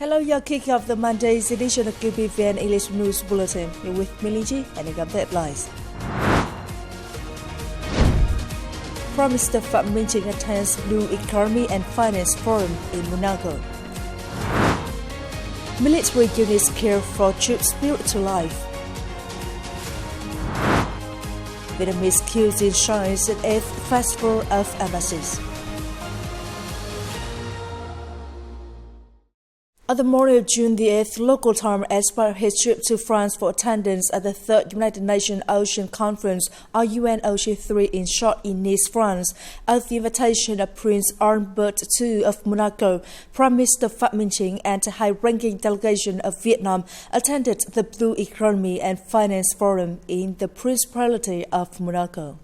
Hello, you're kicking off the Monday's edition of QPVN English News Bulletin. You're with MINH and you got the headlines. Prime Minister Phạm Minh Chính attends Blue Economy and Finance Forum in Monaco. Military units care for troops' spiritual life. Vietnamese cuisine shines at 8th Festival of Embassies. On the morning of June the 8th, local time expired his trip to France for attendance at the 3rd United Nations Ocean Conference, or UN Ocean 3 in short, in Nice, France. At the invitation of Prince Albert II of Monaco, Prime Minister Phạm Minh Chính and a high-ranking delegation of Vietnam attended the Blue Economy and Finance Forum in the Principality of Monaco.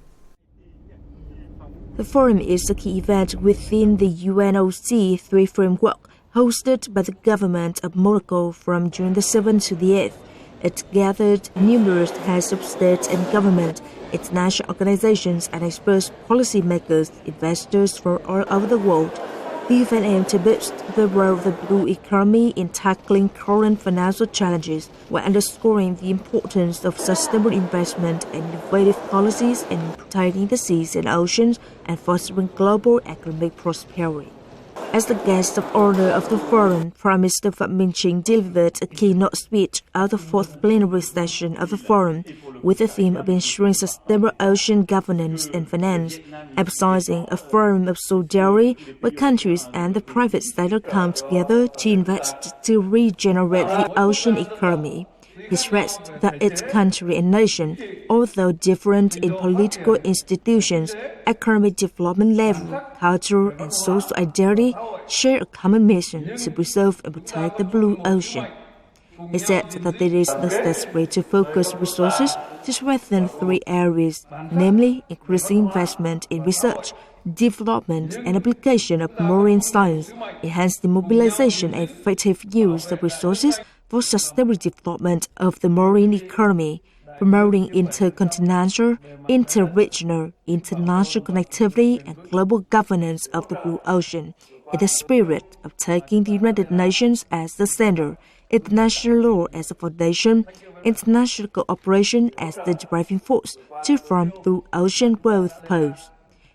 The forum is a key event within the UNOC 3 framework, hosted by the government of Monaco from June the 7th to the 8th. It gathered numerous heads of state and government, international organizations, and experts, policymakers, investors from all over the world. The event aimed to boost the role of the blue economy in tackling current financial challenges, while underscoring the importance of sustainable investment and innovative policies in protecting the seas and oceans and fostering global economic prosperity. As the guest of honor of the forum, Prime Minister Phạm Minh Chính delivered a keynote speech at the 4th plenary session of the forum with the theme of ensuring sustainable ocean governance and finance, emphasizing a forum of solidarity where countries and the private sector come together to invest to regenerate the ocean economy. He stressed that each country and nation, although different in political institutions, economic development level, culture, and social identity, share a common mission to preserve and protect the blue ocean. He said that it is necessary to focus resources to strengthen 3 areas, namely increasing investment in research, development, and application of marine science, enhance the mobilization and effective use of resources for sustainable development of the marine economy, promoting intercontinental, interregional, international connectivity and global governance of the blue ocean, in the spirit of taking the United Nations as the center, international law as a foundation, international cooperation as the driving force to form blue ocean growth poles.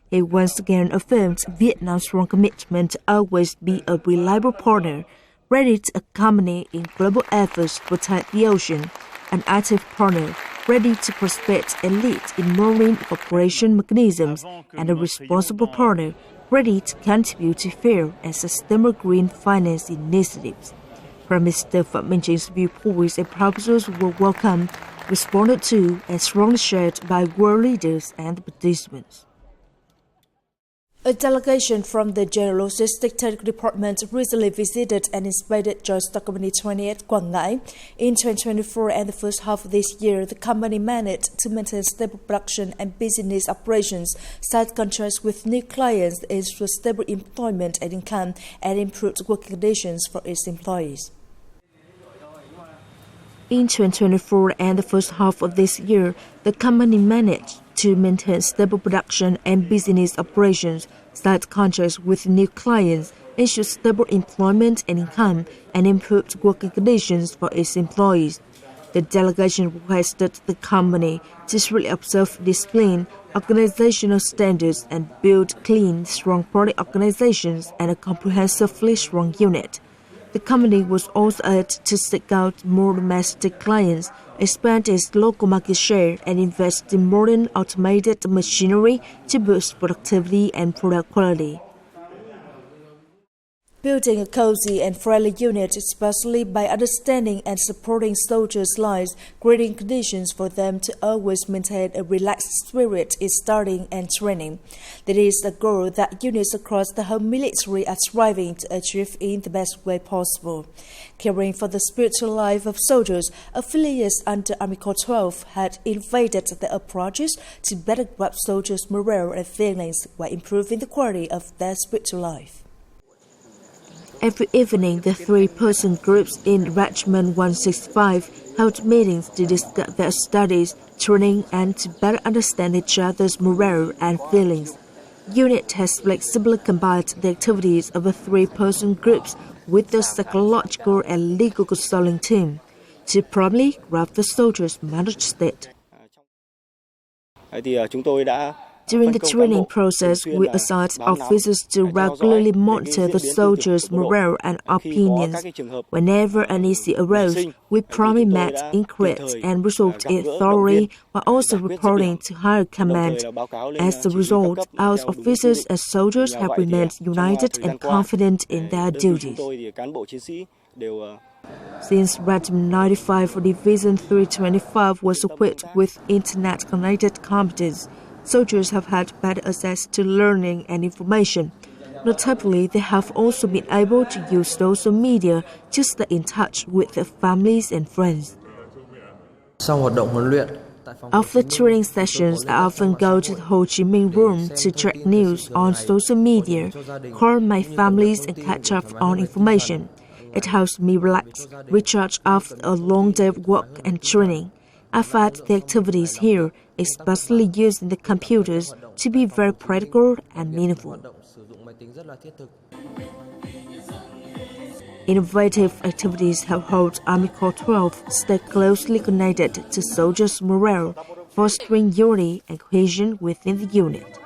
He once again affirmed Vietnam's strong commitment to always be a reliable partner, ready to accompany in global efforts to protect the ocean, an active partner, ready to participate and lead in marine cooperation mechanisms, and a responsible partner, ready to contribute to fair and sustainable green finance initiatives. Prime Minister Phạm Minh Chính viewpoints and proposals were welcomed, responded to, and strongly shared by world leaders and participants. A delegation from the General Logistics Technical Department recently visited and inspected Joint Stock Company 20 at Quảng Ngãi. In 2024 and the first half of this year, the company managed to maintain stable production and business operations, signed contracts with new clients, ensure stable employment and income, and improved working conditions for its employees. In 2024 and the first half of this year, the company managed to maintain stable production and business operations, signed contracts with new clients, ensure stable employment and income, and improved working conditions for its employees. The delegation requested the company to strictly observe discipline, organizational standards, and build clean, strong product organizations and a comprehensively strong unit. The company was also urged to seek out more domestic clients, expand its local market share, and invest in modern automated machinery to boost productivity and product quality. Building a cozy and friendly unit, especially by understanding and supporting soldiers' lives, creating conditions for them to always maintain a relaxed spirit in studying and training. That is a goal that units across the whole military are striving to achieve in the best way possible. Caring for the spiritual life of soldiers, affiliates under Army Corps 12 had innovated their approaches to better grasp soldiers' morale and feelings while improving the quality of their spiritual life. Every evening, the 3-person groups in Regiment 165 held meetings to discuss their studies, training, and to better understand each other's morale and feelings. unit has flexibly combined the activities of the 3-person groups with the psychological and legal consulting team to promptly grab the soldiers' mental state. During the training process, we assigned officers to regularly monitor the soldiers' morale and opinions. Whenever an issue arose, we promptly met, inquired, and resolved it thoroughly, while also reporting to higher command. As a result, our officers and soldiers have remained united and confident in their duties. Since Regiment 95 for Division 325 was equipped with internet-connected competence, soldiers have had better access to learning and information. Notably, they have also been able to use social media to stay in touch with their families and friends. After training sessions, I often go to the Ho Chi Minh room to check news on social media, call my families and catch up on information. It helps me relax, recharge after a long day of work and training. I find the activities here, especially using the computers, to be very practical and meaningful. Innovative activities have helped Army Corps 12 stay closely connected to soldiers' morale, fostering unity and cohesion within the unit.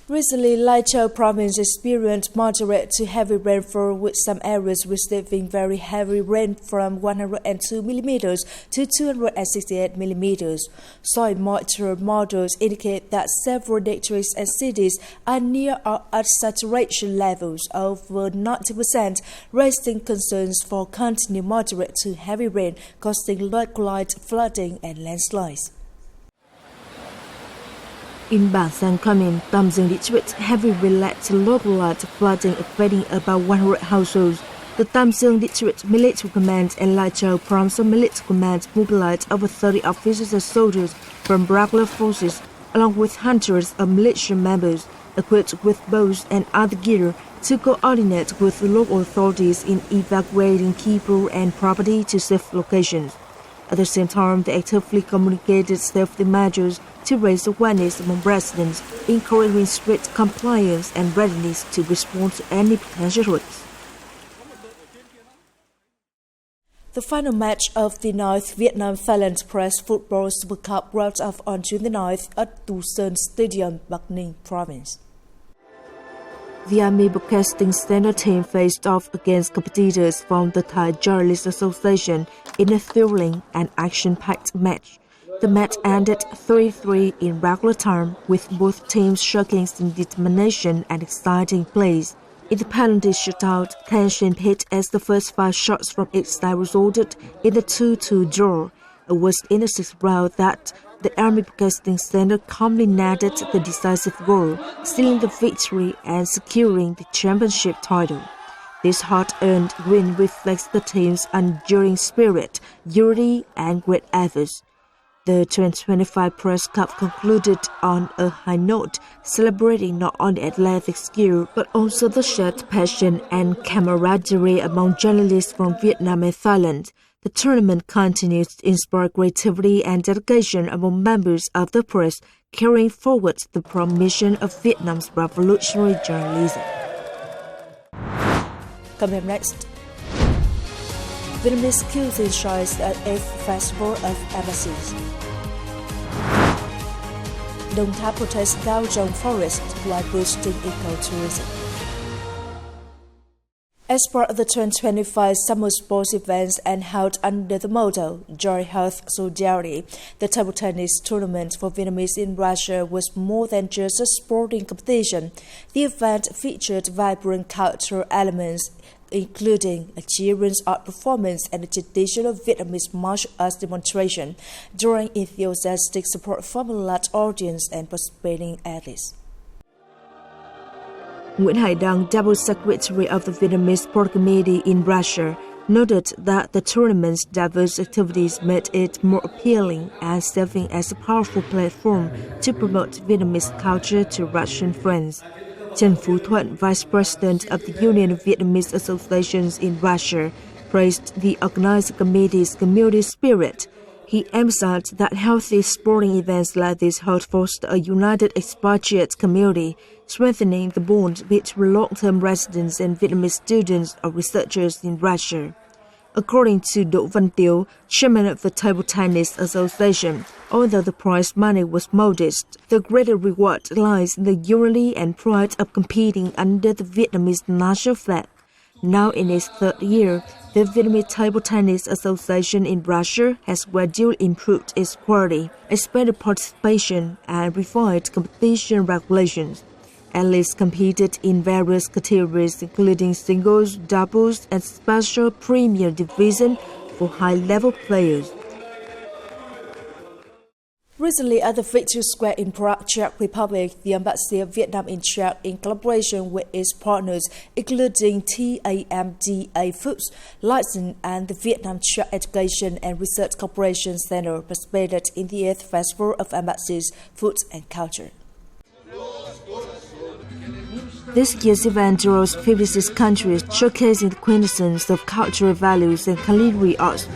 Recently, Lai Châu province experienced moderate to heavy rainfall, with some areas receiving very heavy rain from 102 mm to 268 mm. Soil moisture models indicate that several districts and cities are near or at saturation levels over 90%, raising concerns for continued moderate to heavy rain causing localized flooding and landslides. In Bản Sang Commune, Tam Dương District, heavy rain led to localized flooding affecting about 100 households. The Tam Dương District Military Command and Lai Châu Provincial Military Command mobilized over 30 officers and soldiers from regular forces, along with hundreds of militia members equipped with bows and other gear, to coordinate with the local authorities in evacuating people and property to safe locations. At the same time, they actively communicated safety measures to raise awareness among residents, encouraging strict compliance and readiness to respond to any potential risks. The final match of the 9th Vietnam-Thailand Press Football Super Cup wrapped up on June the 9th at Tu Sơn Stadium, Bắc Ninh Province. The Army Broadcasting Standard team faced off against competitors from the Thai Journalists Association in a thrilling and action-packed match. The match ended 3-3 in regular time, with both teams showcasing determination and exciting plays. In the penalty shootout, tension hit as the first 5 shots from each side resulted in the 2-2 draw. It was in the 6th round that the Army Broadcasting Standard calmly netted the decisive goal, sealing the victory and securing the championship title. This hard-earned win reflects the team's enduring spirit, unity, and great efforts. The 2025 Press Cup concluded on a high note, celebrating not only athletic skill but also the shared passion and camaraderie among journalists from Vietnam and Thailand. The tournament continues to inspire creativity and dedication among members of the press, carrying forward the promotion of Vietnam's revolutionary journalism. Coming up next, Vietnamese cuisine shines at 8th Festival of Embassies. Đồng Tháp protests cao trồng forest while boosting ecotourism. As part of the 2025 Summer Sports events and held under the motto Joy, Health, Solidarity, the table tennis tournament for Vietnamese in Russia was more than just a sporting competition. The event featured vibrant cultural elements, including a children's art performance and a traditional Vietnamese martial arts demonstration, drawing enthusiastic support from a large audience and participating athletes. Nguyễn Hải Đăng, Double Secretary of the Vietnamese Sport Committee in Russia, noted that the tournament's diverse activities made it more appealing and serving as a powerful platform to promote Vietnamese culture to Russian friends. Trần Phú Thuận, Vice President of the Union of Vietnamese Associations in Russia, praised the organizing committee's community spirit. He emphasized that healthy sporting events like this help foster a united expatriate community, strengthening the bond between long-term residents and Vietnamese students or researchers in Russia. According to Do Văn Tieu, chairman of the Table Tennis Association, although the prize money was modest, the greater reward lies in the unity and pride of competing under the Vietnamese national flag. Now in its third year, the Vietnamese Table Tennis Association in Russia has gradually improved its quality, expanded participation, and refined competition regulations. Athletes competed in various categories including singles, doubles, and special premier division for high-level players. Recently, at the Victory Square in Prague, Czech Republic, the Embassy of Vietnam in Czech, in collaboration with its partners, including TAMDA Foods, License, and the Vietnam Czech Education and Research Corporation Center, participated in the 8th Festival of Embassies, Food and Culture. This year's event draws 56 countries, showcasing the quintessence of cultural values and culinary arts.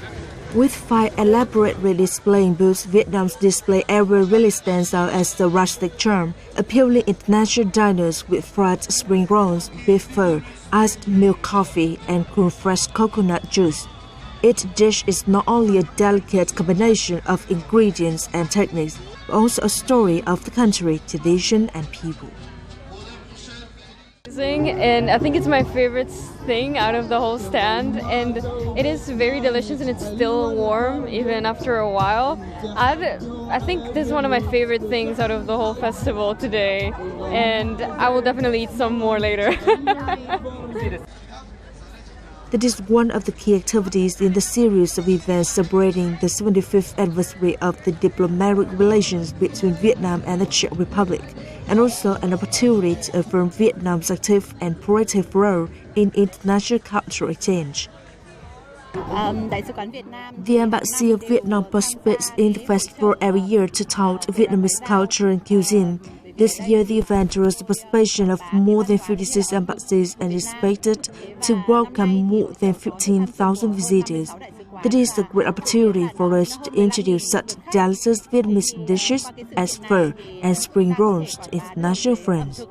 With 5 elaborately displaying booths, Vietnam's display area really stands out as the rustic charm, appealing international diners with fried spring rolls, beef pho, iced milk coffee, and cool fresh coconut juice. Each dish is not only a delicate combination of ingredients and techniques, but also a story of the country, tradition, and people. And I think it's my favorite thing out of the whole stand, and it is very delicious and it's still warm even after a while. I think this is one of my favorite things out of the whole festival today, and I will definitely eat some more later. That is one of the key activities in the series of events celebrating the 75th anniversary of the diplomatic relations between Vietnam and the Czech Republic, and also an opportunity to affirm Vietnam's active and proactive role in international cultural exchange. The Embassy of Vietnam participates in the festival every year to tout Vietnamese culture and cuisine. This year, the event draws the participation of more than 56 embassies and is expected to welcome more than 15,000 visitors. That is a great opportunity for us to introduce such delicious Vietnamese dishes as pho and spring rolls to international friends.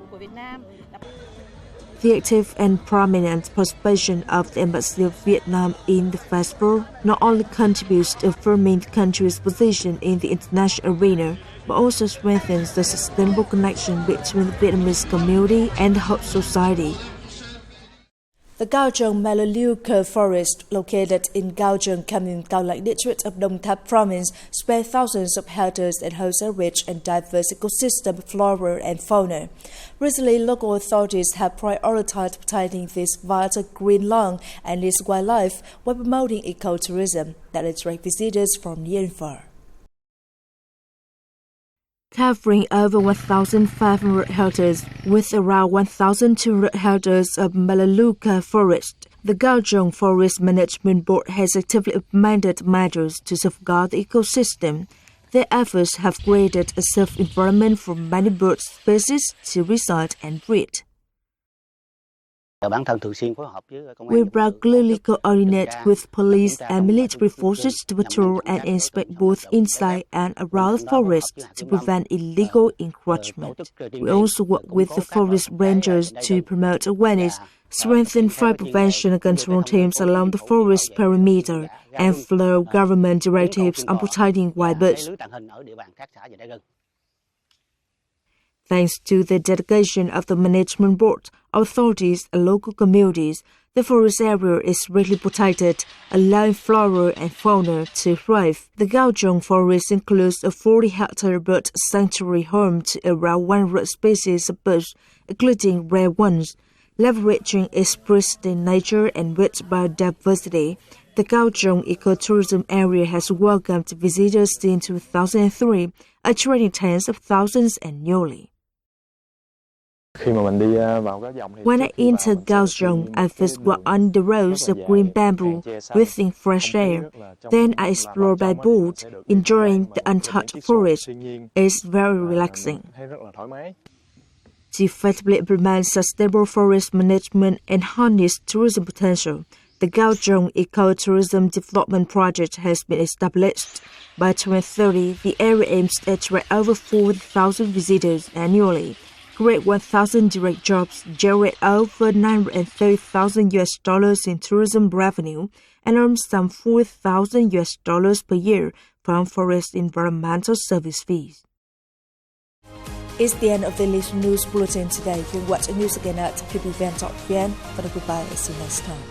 The active and prominent participation of the Embassy of Vietnam in the festival not only contributes to affirming the country's position in the international arena, but also strengthens the sustainable connection between the Vietnamese community and the whole society. The Cao Trong Melaleuca forest, located in Cao Trong Commune, Cao Lãnh district of Đông Tháp province, spans thousands of hectares and hosts a rich and diverse ecosystem of flora and fauna. Recently, local authorities have prioritized protecting this vital green lawn and its wildlife while promoting ecotourism that attracts visitors from near and far. Covering over 1,500 hectares with around 1,200 hectares of Melaleuca forest, the Cao Trong Forest Management Board has actively implemented measures to safeguard the ecosystem. Their efforts have created a safe environment for many bird species to reside and breed. We regularly coordinate with police and military forces to patrol and inspect both inside and around the forest to prevent illegal encroachment. We also work with the forest rangers to promote awareness, strengthen fire prevention and control teams along the forest perimeter, and follow government directives on protecting wild birds. Thanks to the dedication of the management board, authorities, and local communities, the forest area is strictly protected, allowing flora and fauna to thrive. The Cao Trong forest includes a 40-hectare bird sanctuary home to around 100 species of birds, including rare ones. Leveraging its pristine nature and rich biodiversity, the Cao Trong ecotourism area has welcomed visitors since 2003, attracting tens of thousands annually. When I enter Cao Trong, I first walk on the roads of green bamboo, breathing fresh air. Then I explore by boat, enjoying the untouched forest. It's very relaxing. To effectively implement sustainable forest management and harness tourism potential, The Gaozhong Ecotourism Development Project has been established. By 2030, the area aims to attract over 40,000 visitors annually, create 1,000 direct jobs, generate over $930,000 in tourism revenue, and earn some $4,000 per year from forest environmental service fees. It's the end of the latest news bulletin today. You can watch the news again at QPVN.vn. Goodbye. See you next time.